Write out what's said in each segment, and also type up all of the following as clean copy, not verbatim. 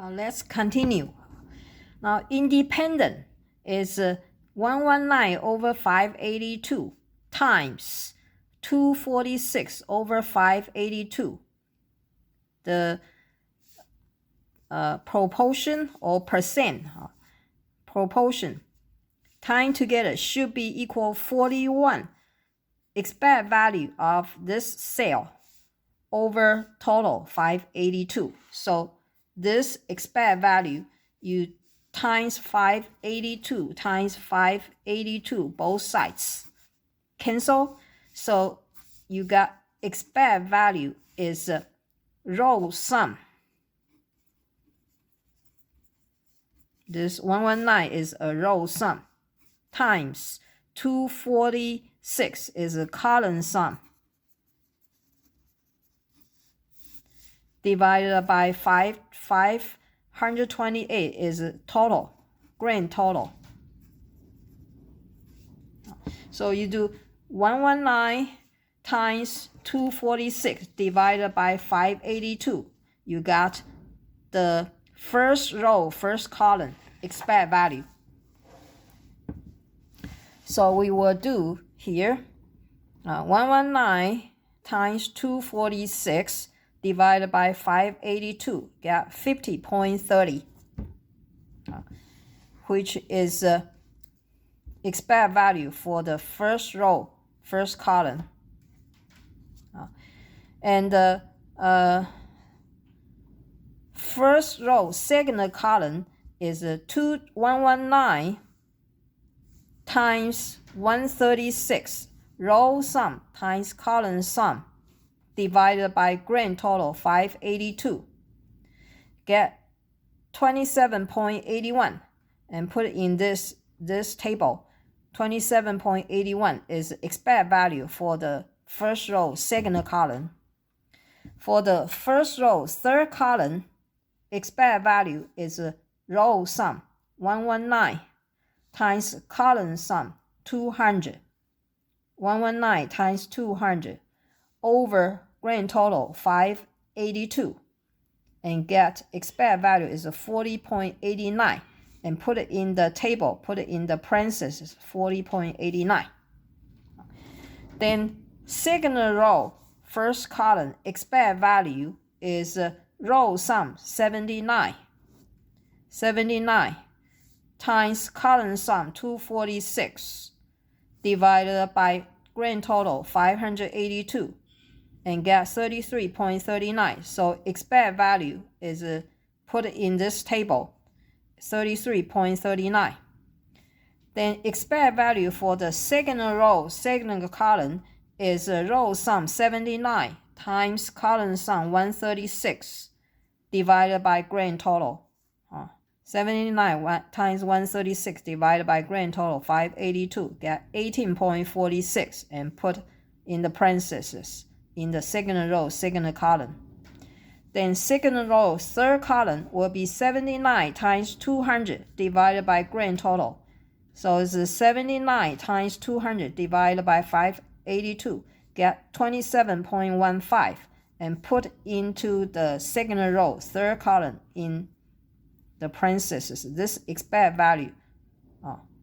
Let's continue. Now, independent is 119 over 582 times 246 over 582. The proportion or percent, proportion, time together should be equal 41 expected value of this cell over total 582. So this expected value, you times 582 times 582, both sides cancel. So you got expected value is row sum. This 119 is a row sum times 246 is a column sum divided by 528 is a total, grand total. So you do 119 times 246 divided by 582. You got the first row, first column, expected value. So we will do here 119 times 246 divided by 582, get 50.30, which is expected value for the first row, first column. And the first row, second column is 119 times 136, row sum times column sum, divided by grand total 582. Get 27.81 and put it in this table. 27.81 is expected value for the first row, second column. For the first row, third column, expected value is row sum 119 times column sum 200. 119 times 200 over grand total 582 and get expected value is 40.89 and put it in the table, put it in the parentheses 40.89. Then second row, first column, expected value is row sum 79. 79 times column sum 246 divided by grand total 582 and get 33.39. So expected value is put in this table, 33.39. Then expected value for the second row, second column is row sum 79 times column sum 136 divided by grand total. 79 times 136 divided by grand total 582, get 18.46 and put in the parentheses in the second row, second column. Then second row, third column will be 79 times 200 divided by grand total. So it's 79 times 200 divided by 582, get 27.15 and put into the second row, third column in the parentheses. This expected value,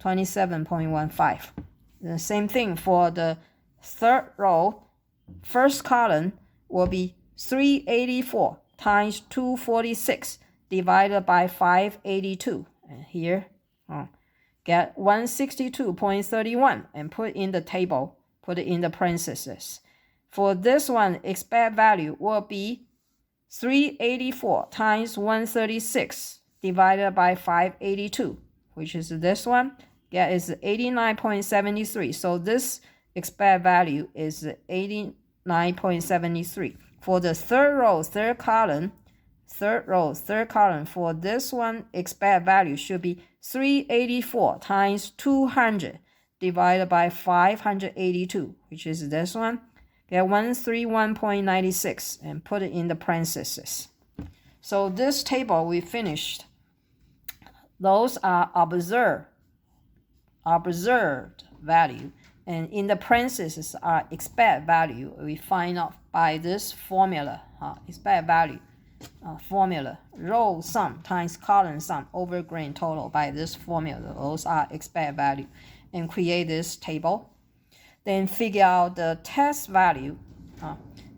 27.15. The same thing for the third row, first column will be 384 times 246 divided by 582. And here, get 162.31 and put in the table, put it in the parentheses. For this one, expected value will be 384 times 136 divided by 582, which is this one. Get is 89.73. So this expected value is 89.73. For the third row, third column, for this one, expected value should be 384 times 200 divided by 582, which is this one. Get 131.96 and put it in the parentheses. So this table we finished. Those are observed value, and in the parentheses are expected value. We find out by this formula, expected value formula. Row sum times column sum over grand total by this formula. Those are expected value. And create this table. Then figure out the test value.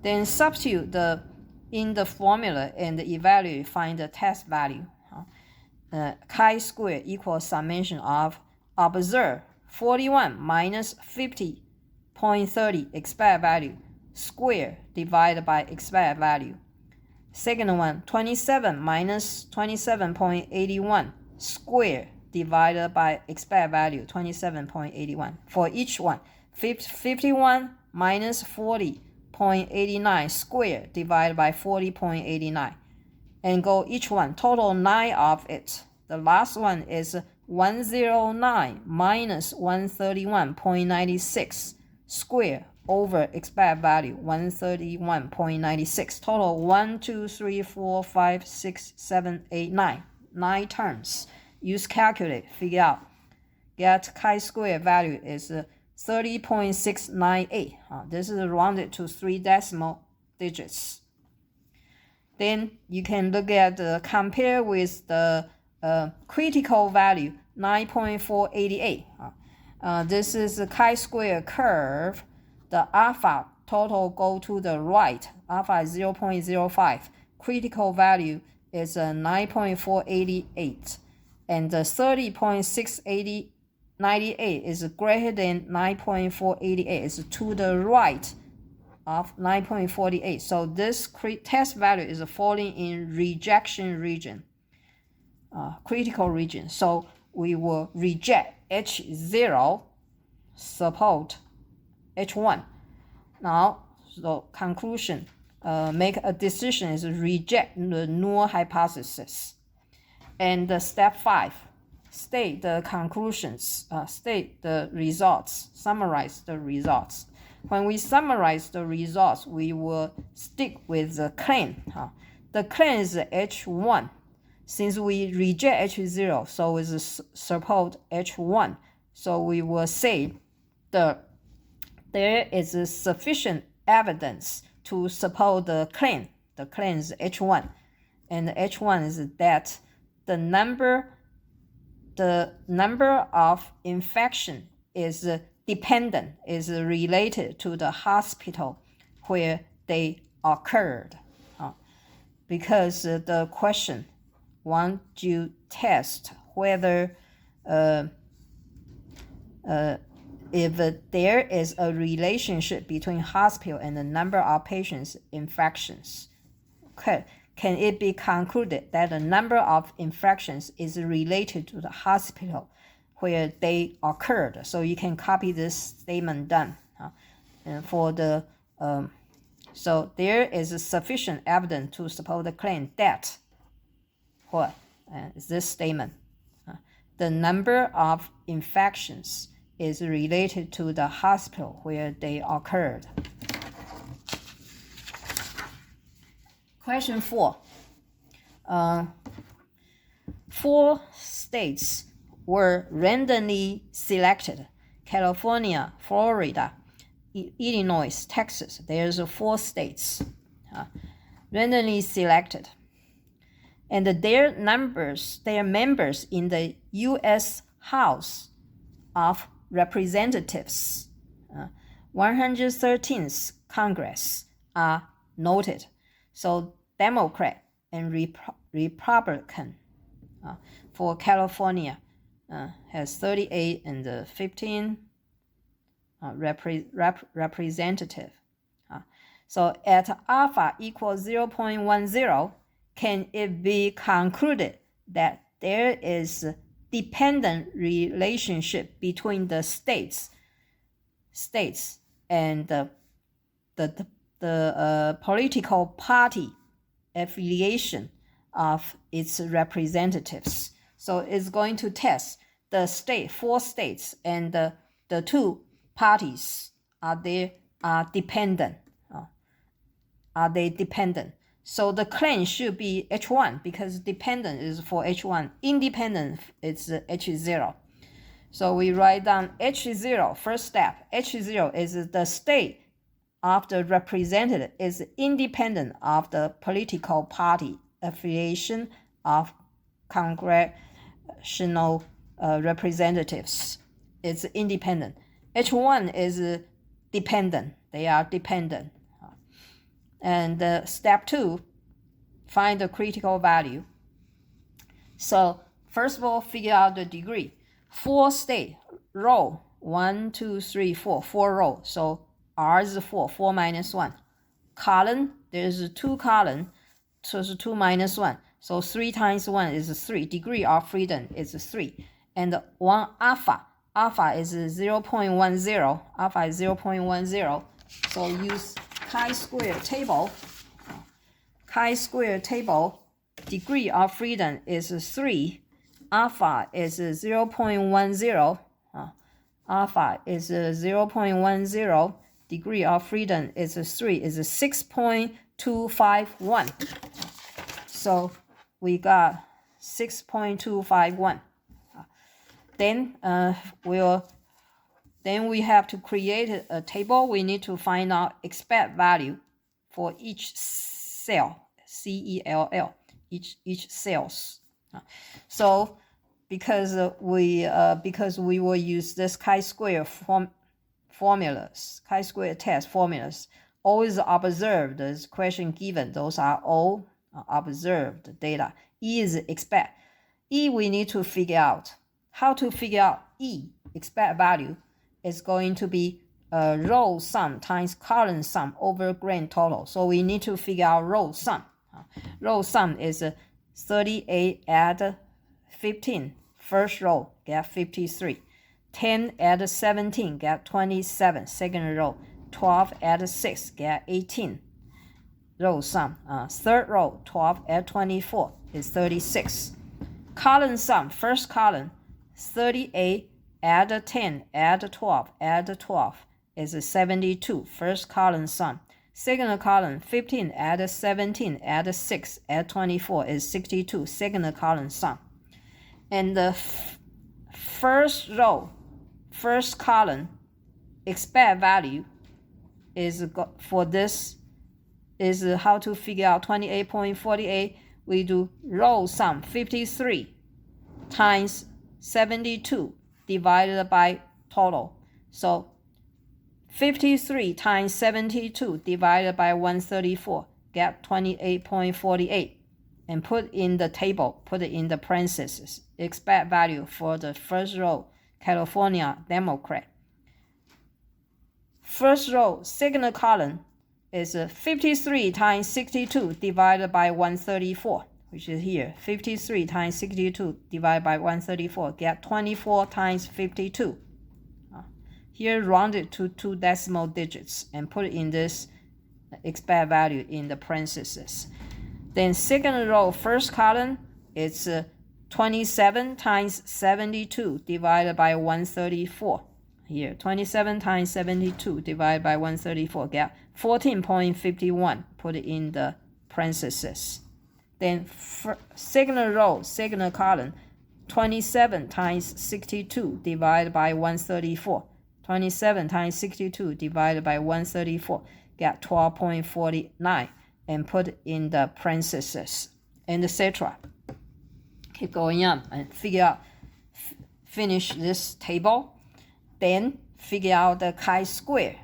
Then substitute in the formula and evaluate, find the test value. Chi-square equals summation of observe 41 minus 50.30 expected value square divided by expected value. Second one, 27 minus 27.81 square divided by expected value 27.81. For each one, 51 minus 40.89 square divided by 40.89. And go each one, total 9 of it. The last one is 109 minus 131.96 square over expected value 131.96. Total 1, 2, 3, 4, 5, 6, 7, 8, 9. 9 terms. Use calculate, figure out. Get chi-square value is 30.698. This is rounded to 3 decimal digits. Then you can look at compare with the critical value 9.488. This is a chi-square curve. The alpha total go to the right. Alpha is 0.05. Critical value is 9.488. And the 30.698 is greater than 9.488. It's to the right of 9.48. So this test value is falling in rejection region, critical region. So we will reject H0, support H1. Now, the conclusion, make a decision is reject the null hypothesis. And step 5, state the conclusions, state the results, summarize the results. When we summarize the results, we will stick with the claim. The claim is H1. Since we reject H0, so it's support H1. So we will say there is sufficient evidence to support the claim. The claim is H1. And H1 is that the number of infection is dependent, is related to the hospital where they occurred. Because the question want you test whether if there is a relationship between hospital and the number of patients' infections. Okay. Can it be concluded that the number of infections is related to the hospital where they occurred? So you can copy this statement done. And for the so there is sufficient evidence to support the claim that what is this statement? The number of infections is related to the hospital where they occurred. Question 4. 4 states were randomly selected. California, Florida, Illinois, Texas. There's 4 states randomly selected. And their members in the U.S. House of Representatives, 113th Congress, are noted. So Democrat and Republican for California has 38 and 15 representative. So at alpha equals 0.10, can it be concluded that there is a dependent relationship between the states and the political party affiliation of its representatives? So it's going to test the 4 states and the 2 parties. Are they dependent? Are they dependent? So the claim should be H1 because dependent is for H1. Independent is H0. So we write down H0, first step. H0 is the state of the represented is independent of the political party affiliation of congressional representatives. It's independent. H1 is dependent. They are dependent. And step 2, find the critical value. So first of all, figure out the degree. 4 state, row, 1, 2, 3, 4, 4 row. So R is 4, 4 minus 1. Column, there's 2 column, so it's 2 minus 1. So 3 times 1 is 3. Degree of freedom is 3. And 1 alpha. Alpha is 0.10. Alpha is 0.10. So use chi-square table. Chi-square table, degree of freedom is 3. Alpha is 0.10. Alpha is 0.10. Degree of freedom is 3. Is 6.251. So we got 6.251. Then we have to create a table. We need to find out expect value for each cell, CELL, each cells. So because we will use this chi-square formulas, chi-square test formulas, always observed this question given. Those are all observed data. E is expect. E we need to figure out. How to figure out E, expect value, is going to be row sum times column sum over grand total. So we need to figure out row sum. Row sum is 38 add 15. First row, get 53. 10 add 17, get 27. Second row, 12 add 6, get 18. Row sum. Third row, 12 add 24 is 36. Column sum, first column, 38 add 10 add 12 add 12 is 72. First column sum. Second column, 15 add 17 add 6 add 24 is 62. Second column sum. And the first row, first column, expect value is for this is how to figure out 28.48. We do row sum 53 times 72 divided by total. So 53 times 72 divided by 134, get 28.48. And put in the table, put it in the parentheses. Expect value for the first row, California Democrat. First row, second column is 53 times 62 divided by 134, which is here. 53 times 62 divided by 134, get 24 times 52. Here round it to 2 decimal digits and put it in this expect value in the parentheses. Then second row, first column, it's 27 times 72 divided by 134. Here, 27 times 72 divided by 134, get 14.51, put it in the parentheses. Then second row, second column, 27 times 62 divided by 134. 27 times 62 divided by 134, get 12.49. And put in the parentheses, and etc. Keep going on and figure out, finish this table. Then figure out the chi-square.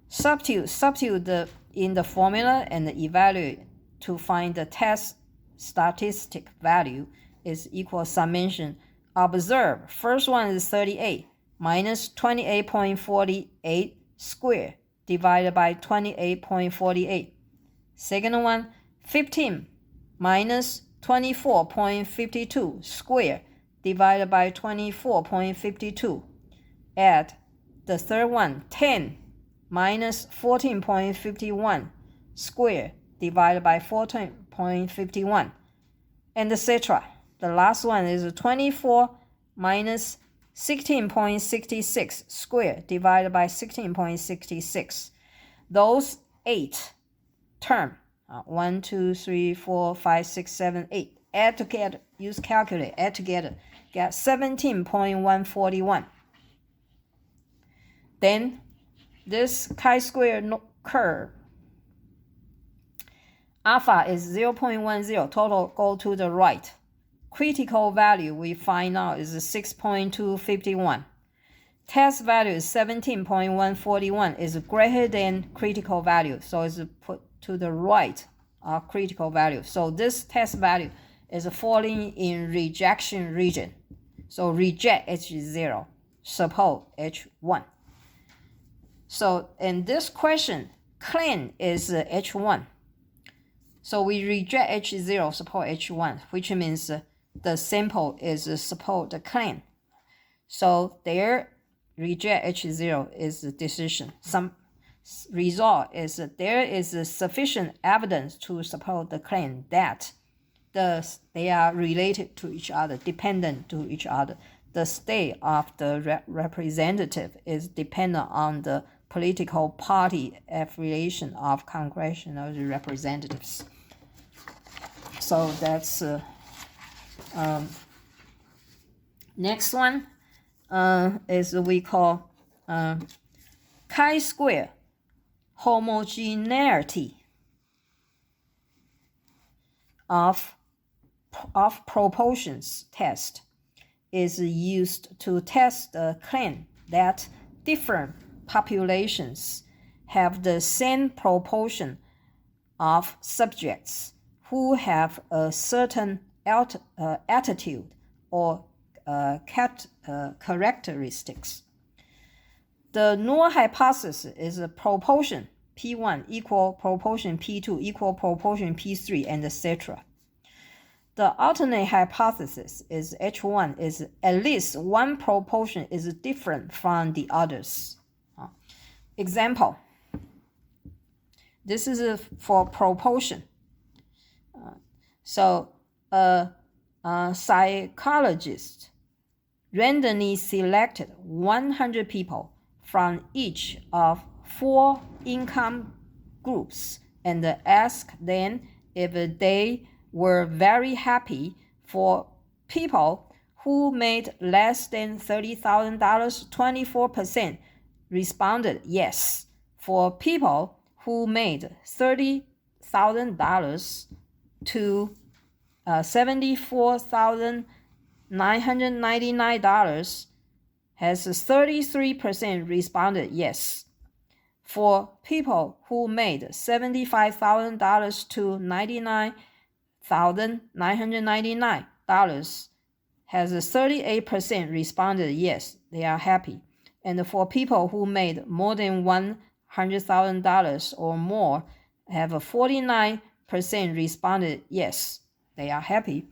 Substitute in the formula and evaluate to find the test statistic value is equal summation. Observe, first one is 38 minus 28.48 squared divided by 28.48. Second one, 15 minus 24.52 squared divided by 24.52. Add the third one, 10 minus 14.51 squared divided by 14.51, and etc. The last one is 24 minus 16.66 squared divided by 16.66. Those 8 terms, 1, 2, 3, 4, 5, 6, 7, 8, add together, use calculator, add together, get 17.141. Then this chi-square curve, alpha is 0.10, total go to the right. Critical value we find out is 6.251. Test value is 17.141 is greater than critical value, so it's put to the right of critical value. So this test value is falling in rejection region. So reject H0, support H1. So in this question, claim is H1. So we reject H0, support H1, which means the sample is support the claim. So their reject H0 is the decision. Some result is there is sufficient evidence to support the claim that they are related to each other, dependent to each other. The state of the representative is dependent on the political party affiliation of congressional representatives. So that's next one is we call chi-square homogeneity of proportions test is used to test the claim that different populations have the same proportion of subjects who have a certain attitude or characteristics. The null hypothesis is a proportion P1 equal proportion P2 equal proportion P3, and etc. The alternate hypothesis is H1 is at least one proportion is different from the others. Example, this is for proportion. So a psychologist randomly selected 100 people from each of 4 income groups and asked them if they were very happy. For people who made less than $30,000, 24% responded yes. For people who made $30,000 to $74,999 has 33% responded yes. For people who made $75,000 to $99,999 has 38% responded yes, they are happy. And for people who made more than $100,000 or more have 49% responded yes, they are happy.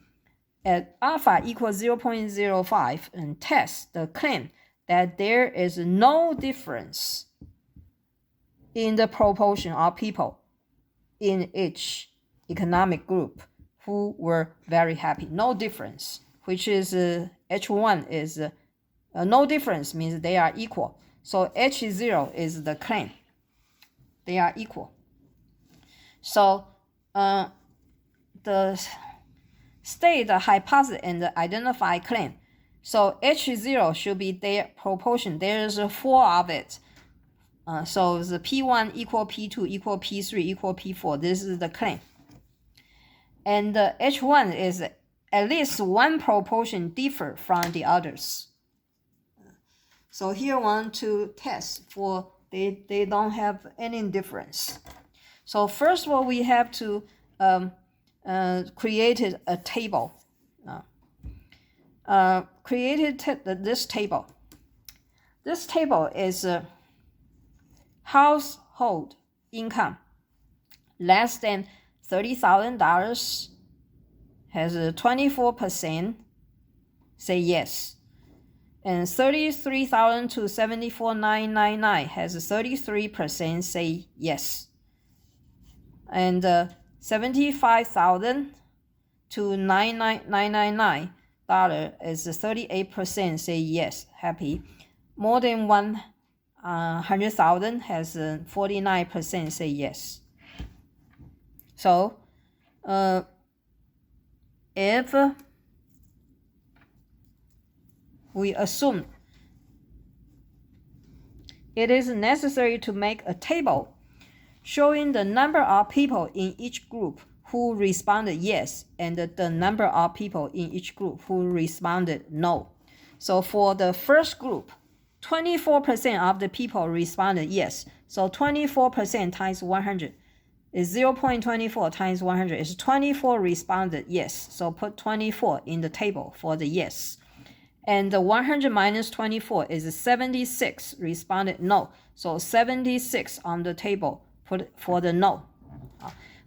At alpha equals 0.05 and test the claim that there is no difference in the proportion of people in each economic group who were very happy. No difference, which is H1 is no difference means they are equal. So H0 is the claim. They are equal. So the state the hypothesis and the identify claim. So H0 should be their proportion. There is 4 of it. So the P1 equal P2 equal P3 equal P4. This is the claim. And the H1 is at least one proportion differ from the others. So here I want to test for they don't have any difference. So first of all, we have to created a table. This table. This table is household income less than $30,000 has 24% say yes, and 33,000 to 74,999 has 33% say yes, and 75,000 to 99,999 is 38% say yes, happy. More than 100,000 has 49% say yes. So if we assume it is necessary to make a table showing the number of people in each group who responded yes and the number of people in each group who responded no. So for the first group, 24% of the people responded yes. So 24% times 100 is 0.24 times 100 is 24 responded yes. So put 24 in the table for the yes. And the 100 minus 24 is 76 responded no. So 76 on the table put for the no.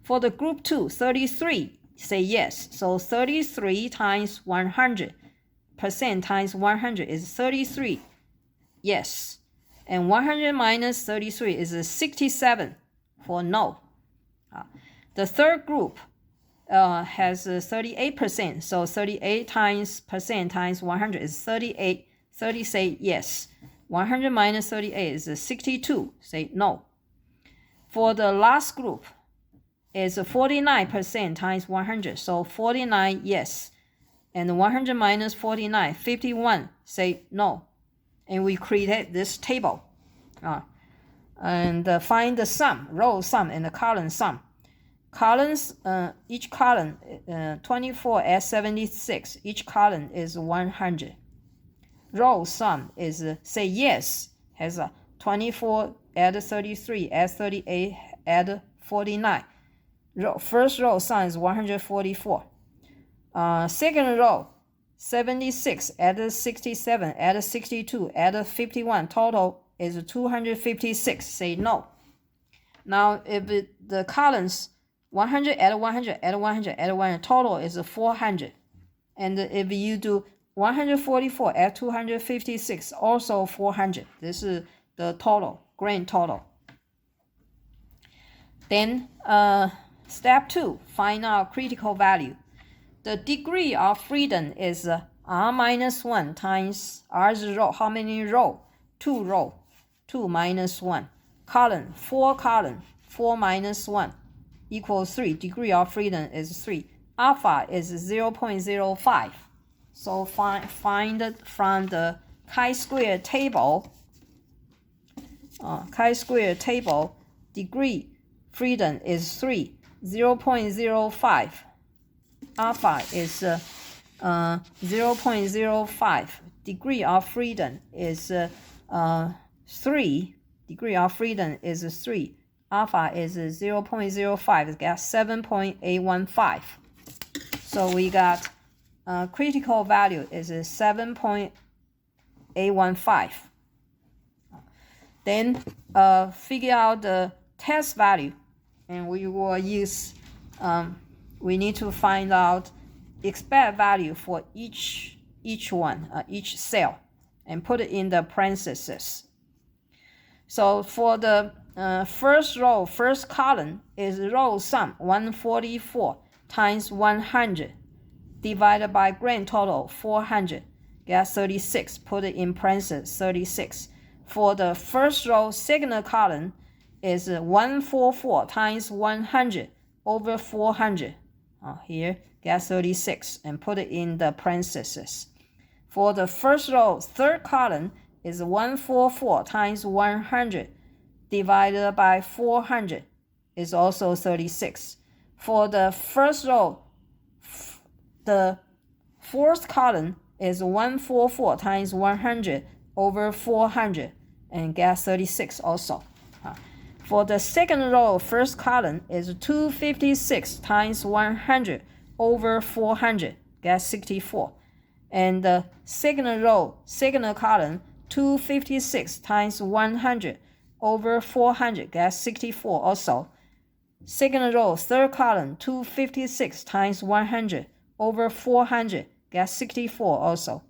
For the group 2, 33 say yes. So 33 times 100% times 100 is 33 yes. And 100 minus 33 is 67 for no. The third group has 38%. So 38 times percent times 100 is 38. 30 say yes. 100 minus 38 is 62. Say no. For the last group, is 49% times 100. So 49 yes. And 100 minus 49, 51 say no. And we created this table. And find the sum, row sum and the column sum. Columns, each column, 24 add 76. Each column is 100. Row sum is, say yes, has 24 add 33, add 38, add 49. First row sum is 144. Second row, 76, add 67, add 62, add 51. Total is 256. Say no. Now, if the columns 100 add 100, add 100, add 100, total is 400. And if you do 144 add 256, also 400. This is the total, grand total. Then, step 2, find out critical value. The degree of freedom is r minus 1 times r0. How many row? 2 row. 2 minus 1. Column, 4 column. 4 minus 1 equals 3. Degree of freedom is 3. Alpha is 0.05. So find it from the chi-square table. Chi-square table, degree freedom is 3. 0.05. Alpha is 0.05. Degree of freedom is 3. Degree of freedom is 3. Alpha is 0.05. It got 7.815. So we got critical value is 7.815. Then figure out the test value, and we will use. We need to find out expect value for each one, each cell, and put it in the parentheses. So for the first row, first column is row sum 144 times 100 divided by grand total 400. Get 36. Put it in parentheses 36. For the first row, second column is 144 times 100 over 400. Here, get 36 and put it in the parentheses. For the first row, third column is 144 times 100 divided by 400 is also 36. For the first row, the fourth column is 144 times 100 over 400 and get 36 also. For the second row, first column is 256 times 100 over 400, get 64. And the second row, second column, 256 times 100 over 400, get 64 also. Second row, third column, 256 times 100 over 400, get 64 also.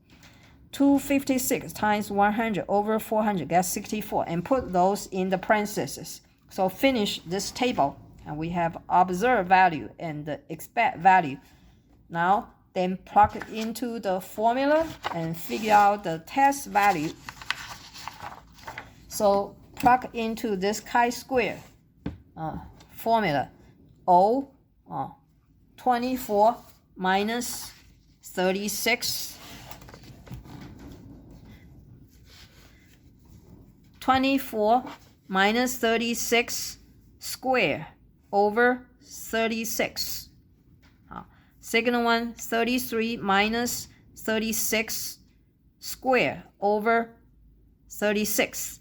256 times 100 over 400, get 64, and put those in the parentheses. So finish this table, and we have observed value and the expect value. Now, then plug it into the formula and figure out the test value. So plug into this chi-square formula. 24 minus 36 24 minus 36 square over 36. Second one, 33 minus 36 square over 36.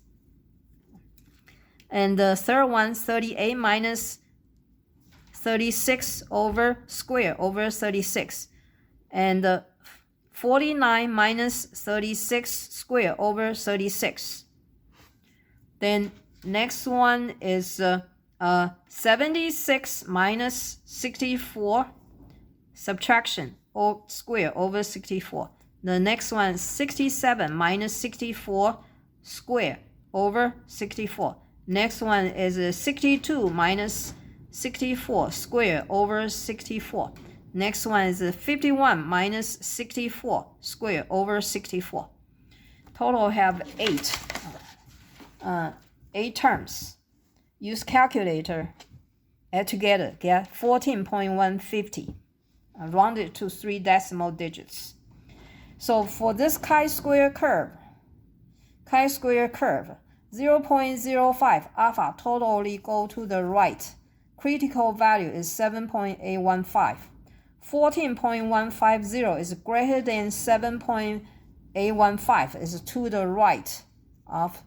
And the third one, 38 minus 36 over square over 36. And 49 minus 36 square over 36. Then next one is 76 minus 64 subtraction or square over 64. The next one is 67 minus 64 square over 64. Next one is 62 minus 64 square over 64. Next one is 51 minus 64 square over 64. Total have 8 terms. Use calculator, add together, get 14.150. Rounded to 3 decimal digits. So for this chi-square curve, 0.05 alpha totally go to the right. Critical value is 7.815. 14.150 is greater than 7.815, is to the right of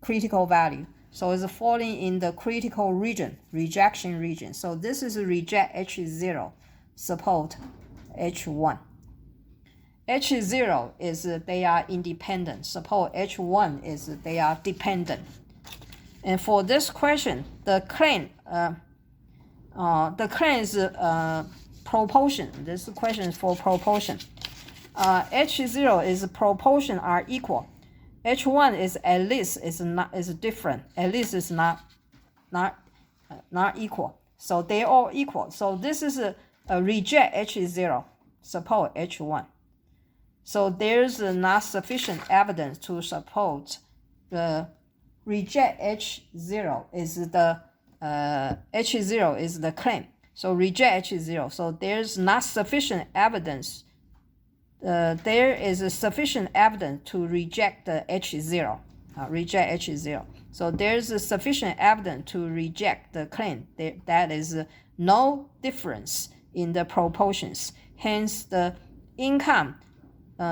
critical value. So it's falling in the critical region, rejection region. So this is reject H0, support H1. H0 is they are independent. Suppose H1 is they are dependent. And for this question, the claim is proportion. This question is for proportion. H0 is proportion are equal. H1 is at least is different. At least is not equal. So they all equal. So this is a reject H0. Support H1. So there's not sufficient evidence to support the reject H0 is the H0 is the claim. So reject H0. So there's not sufficient evidence. There is sufficient evidence to reject the H0. Reject H0. So there's sufficient evidence to reject the claim. That is no difference in the proportions. Hence, the income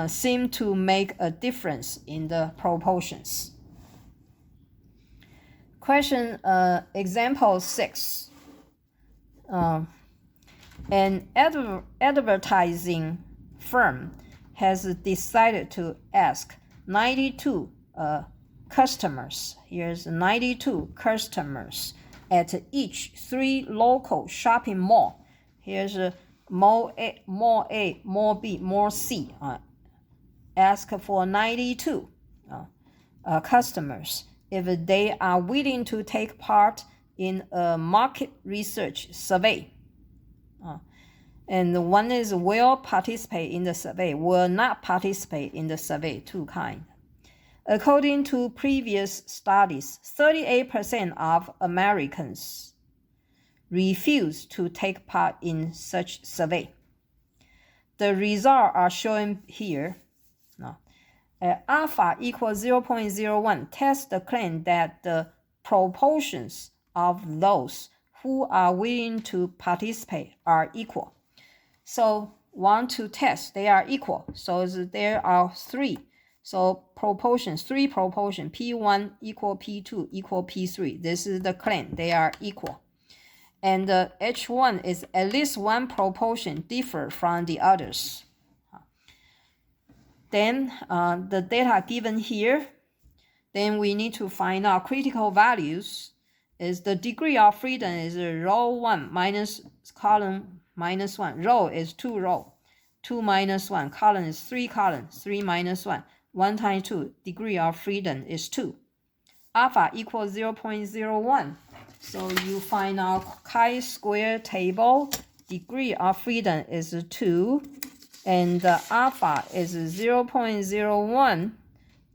seem to make a difference in the proportions. Question example 6. An advertising firm has decided to ask 92 customers. Here's 92 customers at each 3 local shopping mall. Here's mall A, mall B, mall C. Ask for 92 customers if they are willing to take part in a market research survey. And one is will participate in the survey, will not participate in the survey, 2 kinds. According to previous studies, 38% of Americans refuse to take part in such survey. The results are shown here. Alpha equals 0.01 tests the claim that the proportions of those who are willing to participate are equal. So want to test, they are equal. So there are 3. So proportions, 3 proportion, P1 equal P2 equal P3. This is the claim, they are equal. And H1 is at least 1 proportion differ from the others. Then the data given here, then we need to find out critical values. Is the degree of freedom is row 1 minus column minus 1. Row is 2 row. 2 minus 1. Column is 3 column. 3 minus 1. 1 times 2. Degree of freedom is 2. Alpha equals 0.01. So you find out chi-square table. Degree of freedom is 2. And alpha is 0.01.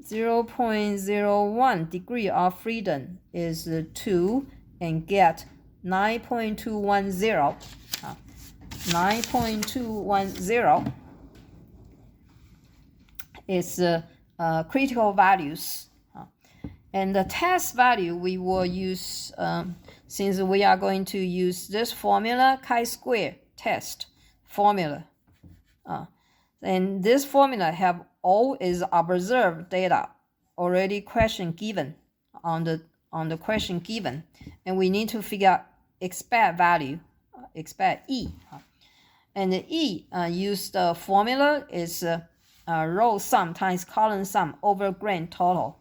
0.01 degree of freedom is 2 and get 9.210. 9.210 is critical values. And the test value we will use, since we are going to use this formula, chi-square test formula. And this formula have all is observed data already question given on the question given, and we need to figure out expect value, expect E. And the E use the formula is row sum times column sum over grand total.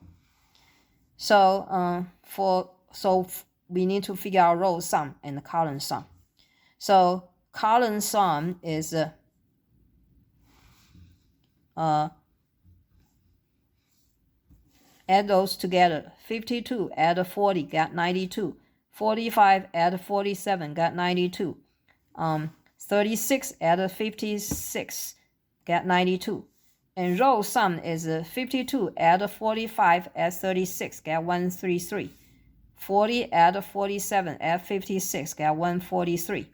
So we need to figure out row sum and column sum. So column sum is add those together. 52 add 40 got 92. 45 add 47 got 92. 36 add 56 got 92. And row sum is 52 add 45 add 36 got 133. 40 add 47 add 56 got 143.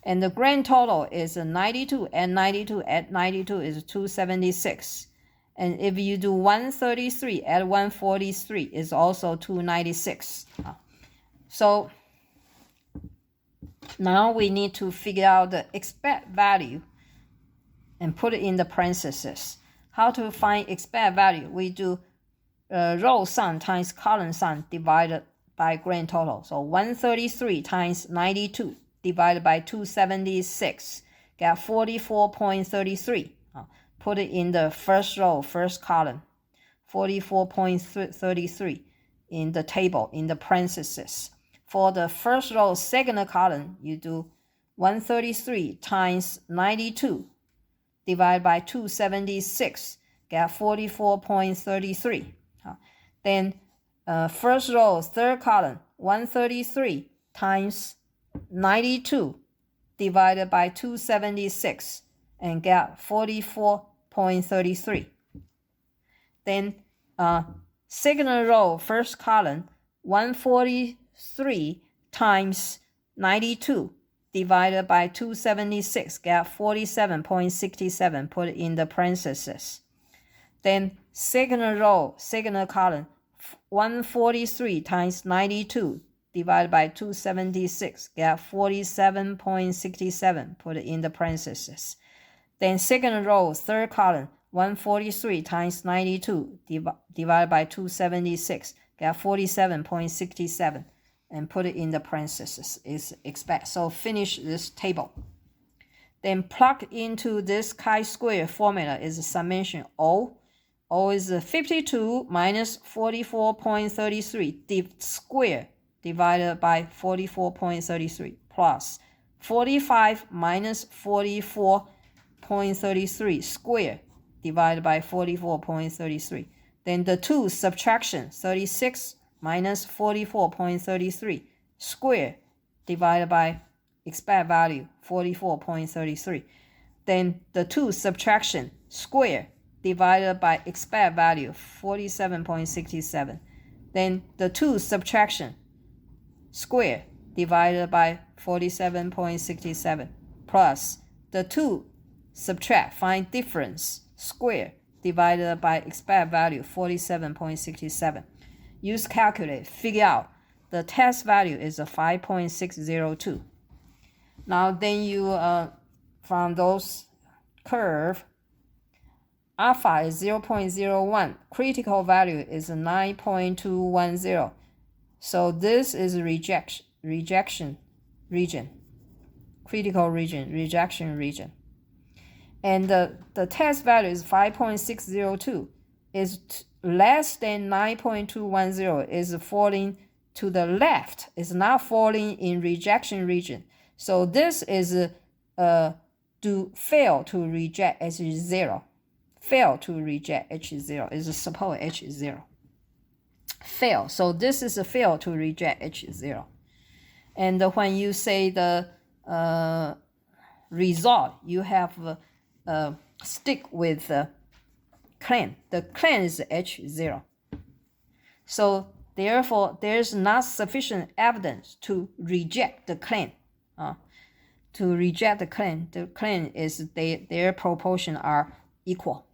And the grand total is 92 add 92 add 92 is 276. And if you do 133 add 143 is also 296. So now we need to figure out the expect value and put it in the parentheses. How to find expect value? We do row sum times column sum divided by grand total. So 133 times 92 divided by 276 got 44.33. Put it in the first row, first column. 44.33 in the table, in the parentheses. For the first row, second column, you do 133 times 92 divided by 276, get 44.33. Then first row, third column, 133 times 92 divided by 276 and get 44.33. Then second row, first column, 143 times 92 divided by 276, get 47.67, put in the parentheses. Then second row, second column, 143 times 92 divided by 276, get 47.67, put in the parentheses. Then second row, third column, 143 times 92 divided by 276, get 47.67. And put it in the parentheses is expect. So finish this table. Then plug into this chi-square formula is a summation O. O is 52 minus 44.33 square divided by 44.33 plus 45 minus 44.33 square divided by 44.33. Then the two subtraction, 36 minus 44.33 square divided by expect value 44.33. Then the two subtraction square divided by expect value 47.67. Then the two subtraction square divided by 47.67 plus the two subtract find difference square divided by expect value 47.67. Use calculate, figure out the test value is a 5.602. Now then you from those curve, alpha is 0.01, critical value is 9.210. So this is rejection region, critical region, rejection region. And the test value is 5.602 is less than 9.210 is falling to the left, is not falling in rejection region. So this is fail to reject H0. Fail to reject H0 is suppose H0. Fail. So this is a fail to reject H0. And when you say the result, you have stick with claim. The claim is H0. So therefore, there's not sufficient evidence to reject the claim. To reject the claim is their proportion are equal.